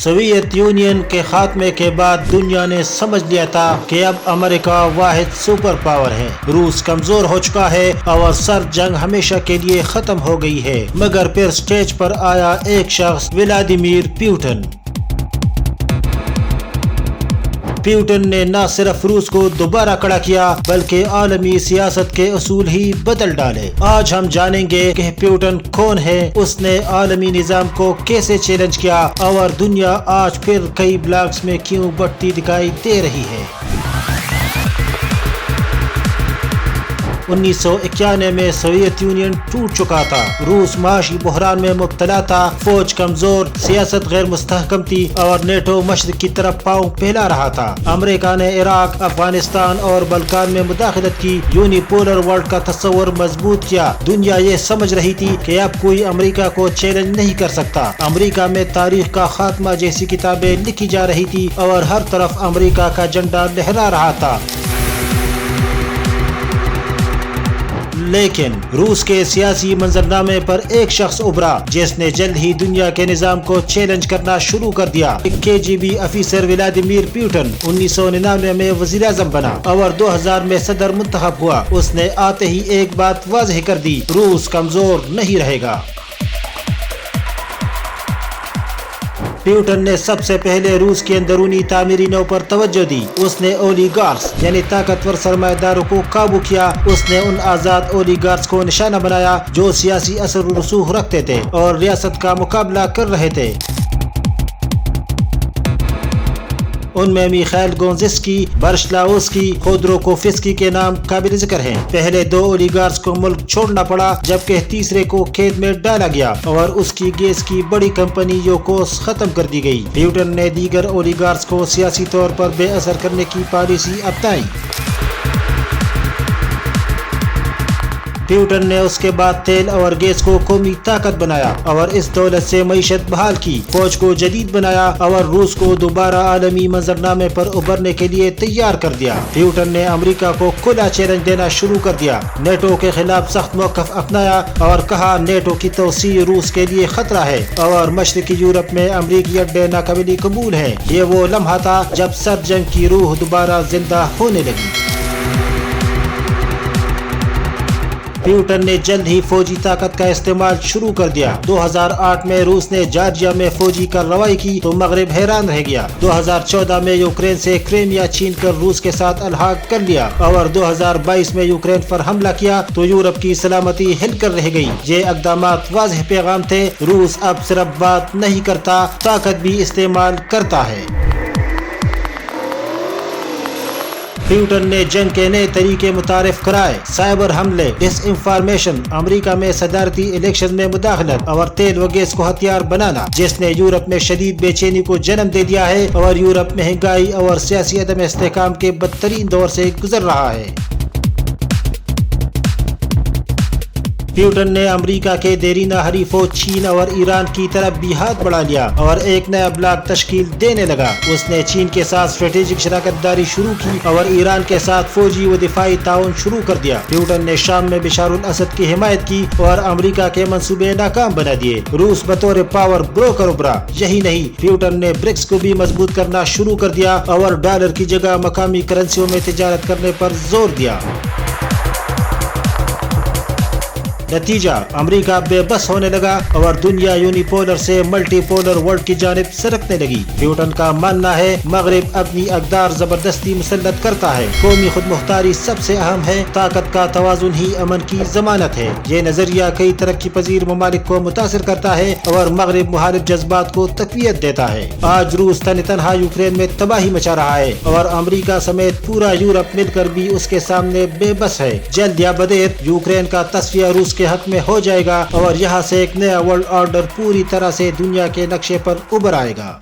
Soviet union کے خاتمے کے بعد دنیا نے سمجھ لیا تھا کہ اب امریکہ واحد سپر پاور ہے، روس کمزور ہو چکا ہے اور سرد جنگ ہمیشہ کے لیے ختم ہو گئی ہے۔ مگر پھر سٹیج پر آیا ایک شخص، ولادیمیر پیوٹن۔ پیوٹن نے نہ صرف روس کو دوبارہ کھڑا کیا بلکہ عالمی سیاست کے اصول ہی بدل ڈالے۔ آج ہم جانیں گے کہ پیوٹن کون ہے، اس نے عالمی نظام کو کیسے چیلنج کیا اور دنیا آج پھر کئی بلاکس میں کیوں بڑھتی دکھائی دے رہی ہے۔ 1991 میں سوویت یونین ٹوٹ چکا تھا، روس معاشی بحران میں مبتلا تھا، فوج کمزور، سیاست غیر مستحکم تھی اور نیٹو مشرق کی طرف پاؤں پھیلا رہا تھا۔ امریکہ نے عراق، افغانستان اور بلکان میں مداخلت کی، یونی پولر ورلڈ کا تصور مضبوط کیا۔ دنیا یہ سمجھ رہی تھی کہ اب کوئی امریکہ کو چیلنج نہیں کر سکتا۔ امریکہ میں تاریخ کا خاتمہ جیسی کتابیں لکھی جا رہی تھی اور ہر طرف امریکہ کا جھنڈا لہرا رہا تھا۔ لیکن روس کے سیاسی منظرنامے پر ایک شخص ابھرا جس نے جلد ہی دنیا کے نظام کو چیلنج کرنا شروع کر دیا۔ KGB افیسر ولادیمیر پیوٹن 1999 میں وزیر اعظم بنا اور 2000 میں صدر منتخب ہوا۔ اس نے آتے ہی ایک بات واضح کر دی، روس کمزور نہیں رہے گا۔ پیوٹن نے سب سے پہلے روس کے اندرونی تعمیری نو پر توجہ دی۔ اس نے اولیگارکس یعنی طاقتور سرمایہ داروں کو قابو کیا۔ اس نے ان آزاد اولیگارکس کو نشانہ بنایا جو سیاسی اثر و رسوخ رکھتے تھے اور ریاست کا مقابلہ کر رہے تھے۔ ان میں میخائیل گونزسکی، برشلاوسکی، خودروکوفسکی کے نام قابل ذکر ہیں۔ پہلے دو اولیگارکس کو ملک چھوڑنا پڑا جبکہ تیسرے کو قید میں ڈالا گیا اور اس کی گیس کی بڑی کمپنی یوکوس ختم کر دی گئی۔ پیوٹن نے دیگر اولیگارکس کو سیاسی طور پر بے اثر کرنے کی پالیسی اپنائی۔ پیوٹن نے اس کے بعد تیل اور گیس کو قومی طاقت بنایا اور اس دولت سے معیشت بحال کی، فوج کو جدید بنایا اور روس کو دوبارہ عالمی منظرنامے پر ابھرنے کے لیے تیار کر دیا۔ پیوٹن نے امریکہ کو کھلا چیلنج دینا شروع کر دیا، نیٹو کے خلاف سخت موقف اپنایا اور کہا نیٹو کی توسیع روس کے لیے خطرہ ہے اور مشرقی یورپ میں امریکی اڈے ناقابل قبول ہیں۔ یہ وہ لمحہ تھا جب سرد جنگ کی روح دوبارہ زندہ ہونے لگی۔ پیوٹن نے جلد ہی فوجی طاقت کا استعمال شروع کر دیا۔ 2008 میں روس نے جارجیا میں فوجی کارروائی کی تو مغرب حیران رہ گیا۔ 2014 میں یوکرین سے کرائمیا چھین کر روس کے ساتھ الحاق کر لیا اور 2022 میں یوکرین پر حملہ کیا تو یورپ کی سلامتی ہل کر رہ گئی۔ یہ اقدامات واضح پیغام تھے، روس اب صرف بات نہیں کرتا، طاقت بھی استعمال کرتا ہے۔ پیوٹن نے جنگ کے نئے طریقے متعارف کرائے، سائبر حملے، ڈس انفارمیشن، امریکہ میں صدارتی الیکشن میں مداخلت اور تیل و گیس کو ہتھیار بنانا، جس نے یورپ میں شدید بے چینی کو جنم دے دیا ہے اور یورپ مہنگائی اور سیاسی عدم استحکام کے بدترین دور سے گزر رہا ہے۔ پیوٹن نے امریکہ کے دیرینہ حریفوں چین اور ایران کی طرف بھی ہاتھ بڑھا لیا اور ایک نیا بلاک تشکیل دینے لگا۔ اس نے چین کے ساتھ اسٹریٹجک شراکت داری شروع کی اور ایران کے ساتھ فوجی و دفاعی تعاون شروع کر دیا۔ پیوٹن نے شام میں بشار الاسد کی حمایت کی اور امریکہ کے منصوبے ناکام بنا دیے۔ روس بطور پاور بروکر ابھرا۔ یہی نہیں، پیوٹن نے برکس کو بھی مضبوط کرنا شروع کر دیا اور ڈالر کی جگہ مقامی کرنسیوں میں تجارت کرنے پر زور دیا۔ نتیجہ، امریکہ بے بس ہونے لگا اور دنیا یونی پولر سے ملٹی پولر ورلڈ کی جانب سرکنے لگی۔ پیوٹن کا ماننا ہے مغرب اپنی اقدار زبردستی مسلط کرتا ہے، قومی خود مختاری سب سے اہم ہے، طاقت کا توازن ہی امن کی ضمانت ہے۔ یہ نظریہ کئی ترقی پذیر ممالک کو متاثر کرتا ہے اور مغرب مخالف جذبات کو تقویت دیتا ہے۔ آج روس تنہا یوکرین میں تباہی مچا رہا ہے اور امریکہ سمیت پورا یورپ مل کر بھی اس کے سامنے بے بس ہے۔ جلد یا بدیر یوکرین کا تصفیہ روس کے حق میں ہو جائے گا اور یہاں سے ایک نیا ورلڈ آرڈر پوری طرح سے دنیا کے نقشے پر ابھر آئے گا۔